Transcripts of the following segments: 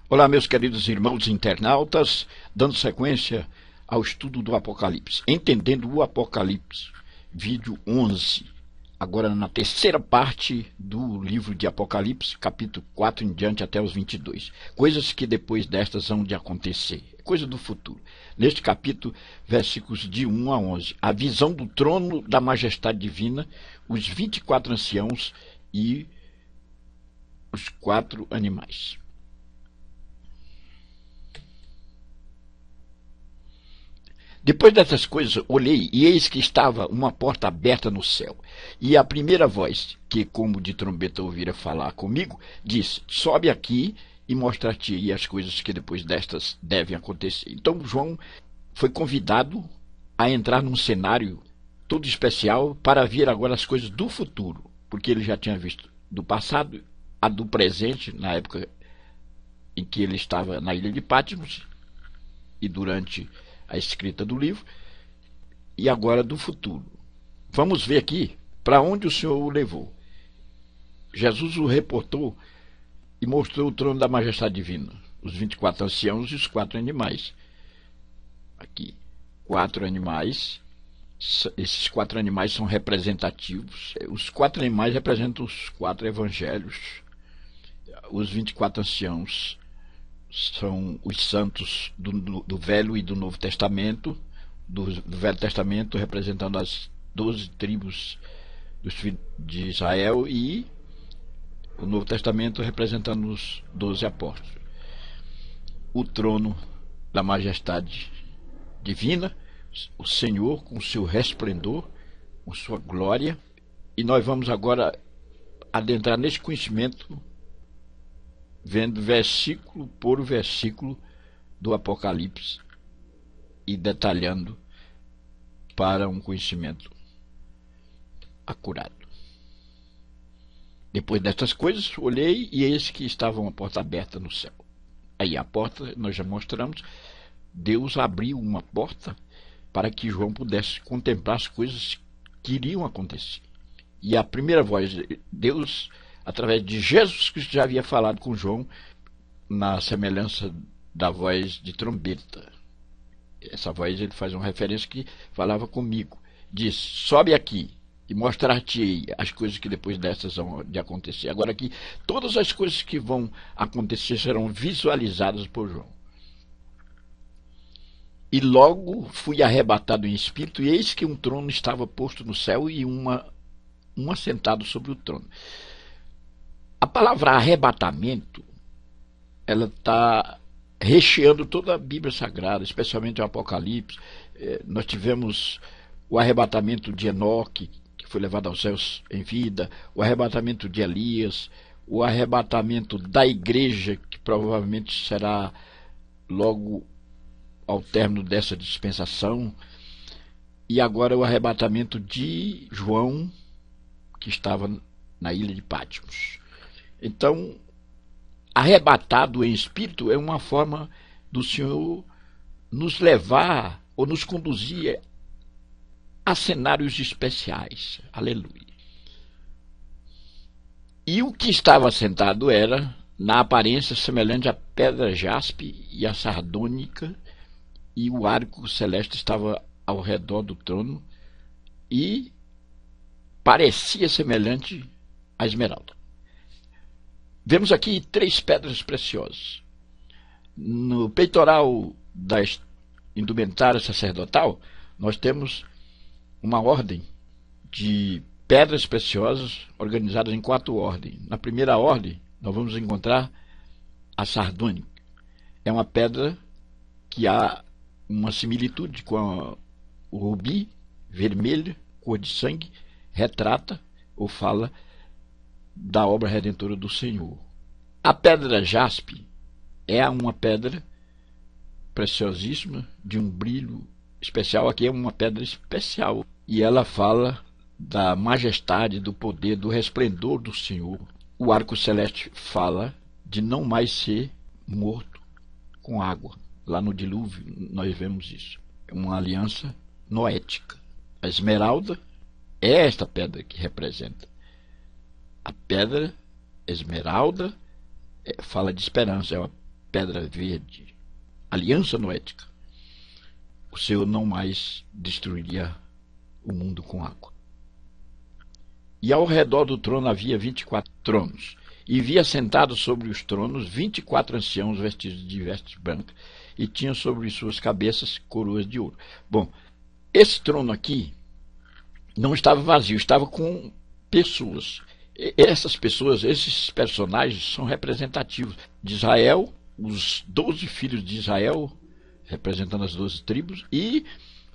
Olá, meus queridos irmãos internautas, dando sequência ao estudo do Apocalipse, entendendo o Apocalipse, vídeo 11, agora na terceira parte do livro de Apocalipse, capítulo 4 em diante até os 22. Coisas que depois destas hão de acontecer, coisa do futuro. Neste capítulo, versículos de 1 a 11, a visão do trono da majestade divina, os 24 anciãos e os 4 animais. Depois dessas coisas, olhei, e eis que estava uma porta aberta no céu. E a primeira voz, que como de trombeta ouvira falar comigo, disse: sobe aqui e mostrar-te as coisas que depois destas devem acontecer. Então João foi convidado a entrar num cenário todo especial para ver agora as coisas do futuro, porque ele já tinha visto do passado, a do presente, na época em que ele estava na ilha de Patmos, e durante a escrita do livro, e agora do futuro. Vamos ver aqui para onde o Senhor o levou. Jesus o reportou e mostrou o trono da majestade divina, os 24 anciãos e os 4 animais. Aqui, 4 animais. Esses 4 animais são representativos. Os 4 animais representam os 4 evangelhos. Os 24 anciãos são os santos do Velho e do Novo Testamento, do Velho Testamento representando as 12 tribos dos filhos de Israel, e o Novo Testamento representando os 12 apóstolos. O trono da majestade divina, o Senhor com seu resplendor, com sua glória, e nós vamos agora adentrar nesse conhecimento, vendo versículo por versículo do Apocalipse e detalhando para um conhecimento acurado. Depois destas coisas, olhei e eis que estava uma porta aberta no céu. Aí a porta, nós já mostramos, Deus abriu uma porta para que João pudesse contemplar as coisas que iriam acontecer. E a primeira voz, Deus, através de Jesus Cristo, já havia falado com João na semelhança da voz de trombeta. Essa voz ele faz uma referência que falava comigo. Diz: sobe aqui e mostrar-te as coisas que depois dessas vão de acontecer. Agora aqui, todas as coisas que vão acontecer serão visualizadas por João. E logo fui arrebatado em espírito, e eis que um trono estava posto no céu e um assentado sobre o trono. A palavra arrebatamento, ela está recheando toda a Bíblia Sagrada, especialmente o Apocalipse. Nós tivemos o arrebatamento de Enoque, que foi levado aos céus em vida, o arrebatamento de Elias, o arrebatamento da igreja, que provavelmente será logo ao término dessa dispensação, e agora o arrebatamento de João, que estava na ilha de Patmos. Então, arrebatado em espírito é uma forma do Senhor nos levar ou nos conduzir a cenários especiais. Aleluia. E o que estava sentado era, na aparência, semelhante à pedra jaspe e à sardônica, e o arco celeste estava ao redor do trono e parecia semelhante à esmeralda. Vemos aqui 3 pedras preciosas. No peitoral da indumentária sacerdotal, nós temos uma ordem de pedras preciosas organizadas em 4 ordens. Na primeira ordem, nós vamos encontrar a sardônica. É uma pedra que há uma similitude com o rubi, vermelho, cor de sangue, retrata ou fala da obra redentora do Senhor. A pedra jaspe é uma pedra preciosíssima, de um brilho especial. Aqui é uma pedra especial, e ela fala da majestade, do poder, do resplendor do Senhor. O arco celeste fala de não mais ser morto com água. Lá no dilúvio nós vemos isso. É uma aliança noética. A esmeralda é esta pedra que representa. A pedra esmeralda fala de esperança, é pedra verde, aliança noética, o Senhor não mais destruiria o mundo com água. E ao redor do trono havia 24 tronos, e via sentados sobre os tronos 24 anciãos vestidos de vestes brancas, e tinham sobre suas cabeças coroas de ouro. Bom, esse trono aqui não estava vazio, estava com pessoas. Essas pessoas, esses personagens são representativos de Israel, os 12 filhos de Israel, representando as 12 tribos, e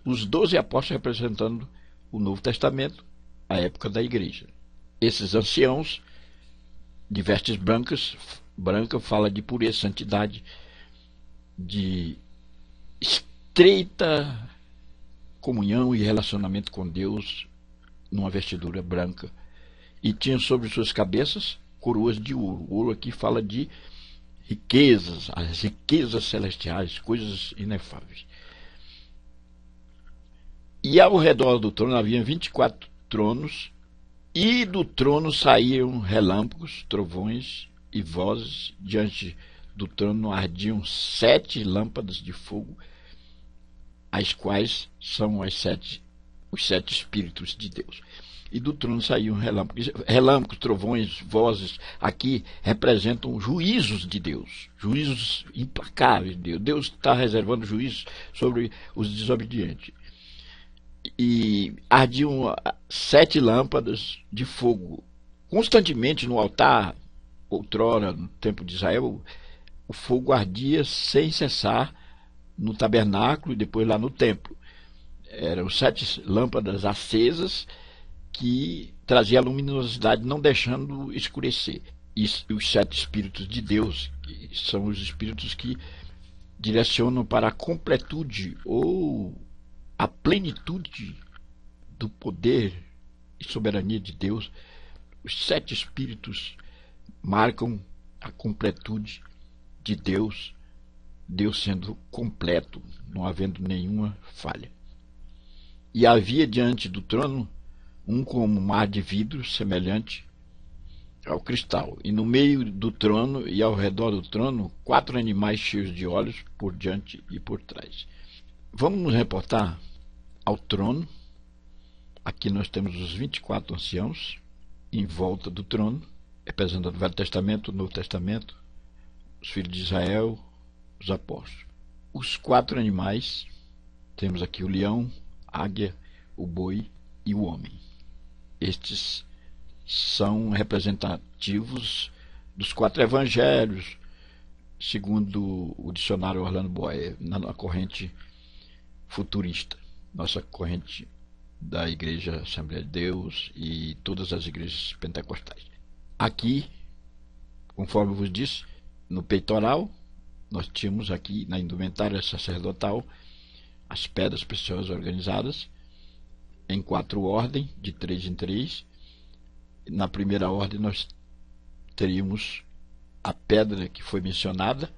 os 12 apóstolos representando o Novo Testamento, a época da igreja. Esses anciãos de vestes brancas, branca fala de pureza, santidade, de estreita comunhão e relacionamento com Deus, numa vestidura branca. E tinham sobre suas cabeças coroas de ouro. O ouro aqui fala de riquezas, as riquezas celestiais, coisas inefáveis. E ao redor do trono havia 24 tronos, e do trono saíam relâmpagos, trovões e vozes. Diante do trono ardiam 7 lâmpadas de fogo, as quais são os 7 Espíritos de Deus. E do trono saíam relâmpagos, trovões, vozes. Aqui representam juízos de Deus, juízos implacáveis de Deus. Deus está reservando juízos sobre os desobedientes. E ardiam 7 lâmpadas de fogo. Constantemente no altar, outrora, no tempo de Israel, o fogo ardia sem cessar no tabernáculo e depois lá no templo. Eram 7 lâmpadas acesas que traziam a luminosidade, não deixando escurecer. E os 7 Espíritos de Deus, que são os Espíritos que direcionam para a completude ou a plenitude do poder e soberania de Deus. Os 7 Espíritos marcam a completude de Deus, Deus sendo completo, não havendo nenhuma falha. E havia diante do trono um como mar de vidro, semelhante ao cristal, e no meio do trono e ao redor do trono 4 animais cheios de olhos por diante e por trás. Vamos nos reportar ao trono. Aqui nós temos os 24 anciãos em volta do trono, representando o Velho Testamento, o Novo Testamento, os filhos de Israel, os apóstolos. Os 4 animais, temos aqui o leão, a águia, o boi e o homem. Estes são representativos dos 4 evangelhos, segundo o dicionário Orlando Boyer, na corrente futurista, nossa corrente da Igreja Assembleia de Deus e todas as igrejas pentecostais. Aqui, conforme eu vos disse, no peitoral, nós tínhamos aqui na indumentária sacerdotal as pedras preciosas organizadas em 4 ordens, de 3 em 3. Na primeira ordem nós teríamos a pedra que foi mencionada,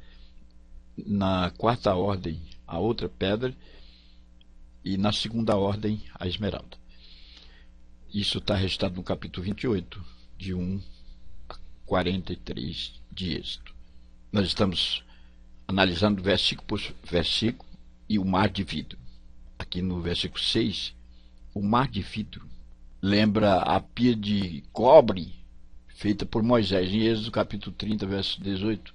na 4ª ordem a outra pedra, e na 2ª ordem a esmeralda. Isso está registrado no capítulo 28, de 1 a 43 de Êxodo. Nós estamos analisando versículo por versículo e o mar de vidro. Aqui no versículo 6, o mar de vidro lembra a pia de cobre feita por Moisés. Em Êxodo capítulo 30, versos 18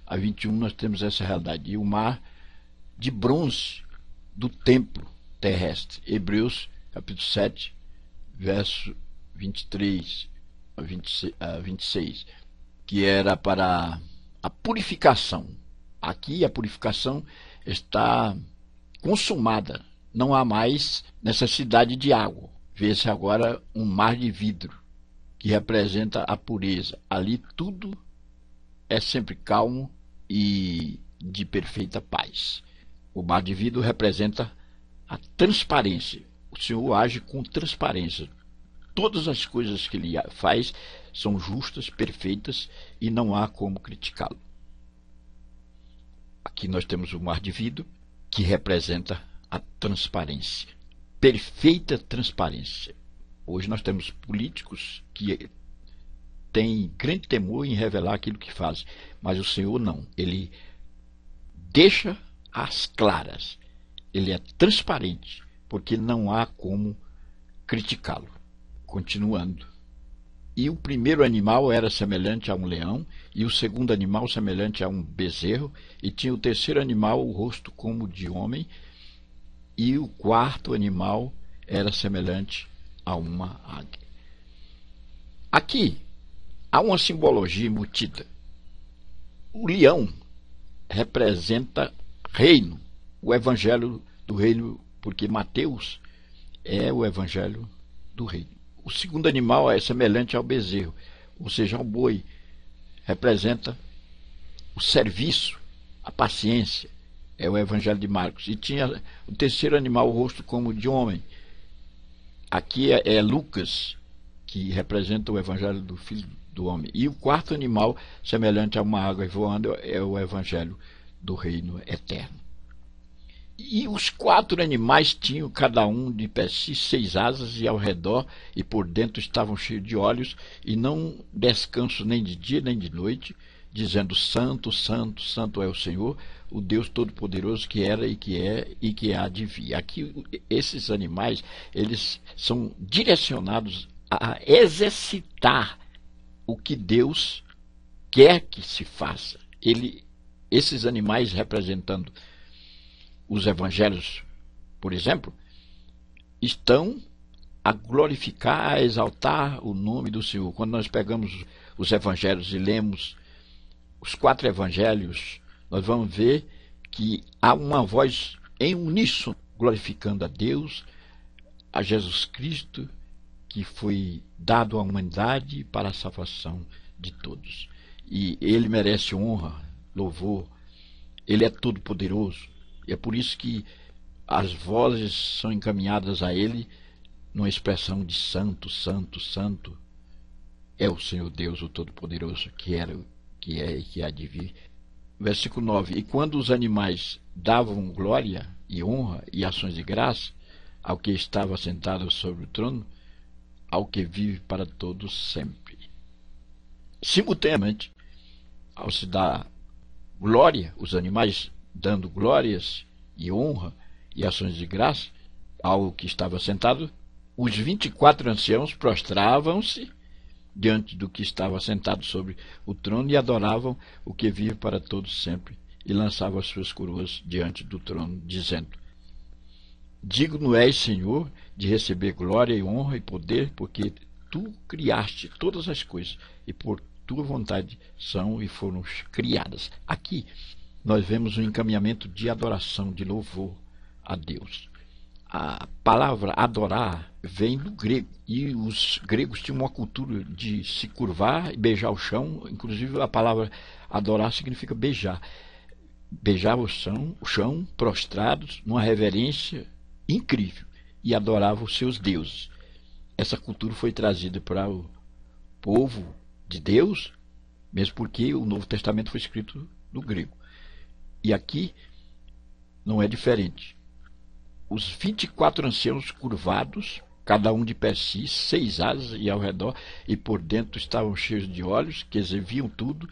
a 21, nós temos essa realidade. E o mar de bronze do templo terrestre. Hebreus capítulo 7, verso 23 a 26, que era para a purificação. Aqui a purificação está consumada, não há mais necessidade de água. Vê-se agora um mar de vidro, que representa a pureza. Ali tudo é sempre calmo e de perfeita paz. O mar de vidro representa a transparência. O Senhor age com transparência. Todas as coisas que Ele faz são justas, perfeitas, e não há como criticá-lo. Aqui nós temos o mar de vidro, que representa a transparência. Perfeita transparência. Hoje nós temos políticos que têm grande temor em revelar aquilo que fazem, mas o Senhor não. Ele deixa as claras. Ele é transparente, porque não há como criticá-lo. Continuando. E o primeiro animal era semelhante a um leão, e o segundo animal semelhante a um bezerro, e tinha o terceiro animal o rosto como de homem, e o quarto animal era semelhante a uma águia. Aqui há uma simbologia embutida. O leão representa reino, o evangelho do reino, porque Mateus é o evangelho do reino. O segundo animal é semelhante ao bezerro, ou seja, ao boi. Representa o serviço, a paciência. É o evangelho de Marcos. E tinha o terceiro animal, o rosto como de homem. Aqui é Lucas, que representa o evangelho do Filho do Homem. E o quarto animal, semelhante a uma água voando, é o evangelho do reino eterno. E os quatro animais tinham cada um de per si 6 asas, e ao redor e por dentro estavam cheios de olhos, e não descanso nem de dia nem de noite, dizendo: Santo, Santo, Santo é o Senhor, o Deus Todo-Poderoso, que era e que é e que há de vir. Aqui esses animais, eles são direcionados a exercitar o que Deus quer que se faça. Esses animais representando os evangelhos, por exemplo, estão a glorificar, a exaltar o nome do Senhor. Quando nós pegamos os evangelhos e lemos os 4 evangelhos, nós vamos ver que há uma voz em uníssono glorificando a Deus, a Jesus Cristo, que foi dado à humanidade para a salvação de todos. E ele merece honra, louvor, ele é todo poderoso. E é por isso que as vozes são encaminhadas a ele numa expressão de santo, santo, santo é o Senhor Deus, o Todo-Poderoso, que era, que é e que há de vir. Versículo 9. E quando os animais davam glória e honra e ações de graça ao que estava sentado sobre o trono, ao que vive para todos sempre. Simultaneamente, ao se dar glória, os animais dando glórias e honra e ações de graça ao que estava sentado, os 24 anciãos prostravam-se diante do que estava sentado sobre o trono e adoravam o que vive para todos sempre, e lançavam as suas coroas diante do trono, dizendo: Digno és, Senhor, de receber glória e honra e poder, porque tu criaste todas as coisas, e por tua vontade são e foram criadas. Aqui nós vemos um encaminhamento de adoração, de louvor a Deus. A palavra adorar vem do grego, e os gregos tinham uma cultura de se curvar e beijar o chão. Inclusive a palavra adorar significa beijar. Beijavam o chão prostrados numa reverência incrível, e adoravam os seus deuses. Essa cultura foi trazida para o povo de Deus, mesmo porque o Novo Testamento foi escrito no grego. E aqui não é diferente. Os 24 anciãos curvados, cada um de per si, 6 asas, e ao redor e por dentro estavam cheios de olhos, que viam tudo,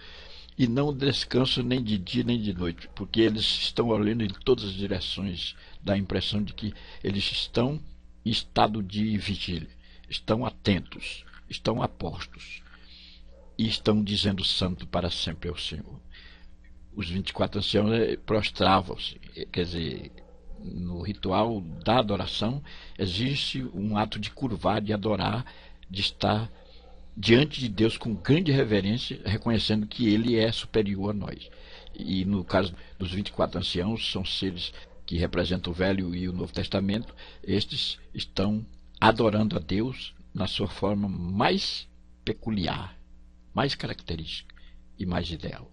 e não descansam nem de dia nem de noite, porque eles estão olhando em todas as direções. Dá a impressão de que eles estão em estado de vigília, estão atentos, estão apostos, e estão dizendo: Santo para sempre é o Senhor. Os 24 anciãos prostravam-se, quer dizer, no ritual da adoração existe um ato de curvar, de adorar, de estar diante de Deus com grande reverência, reconhecendo que Ele é superior a nós. E no caso dos 24 anciãos, são seres que representam o Velho e o Novo Testamento. Estes estão adorando a Deus na sua forma mais peculiar, mais característica e mais ideal.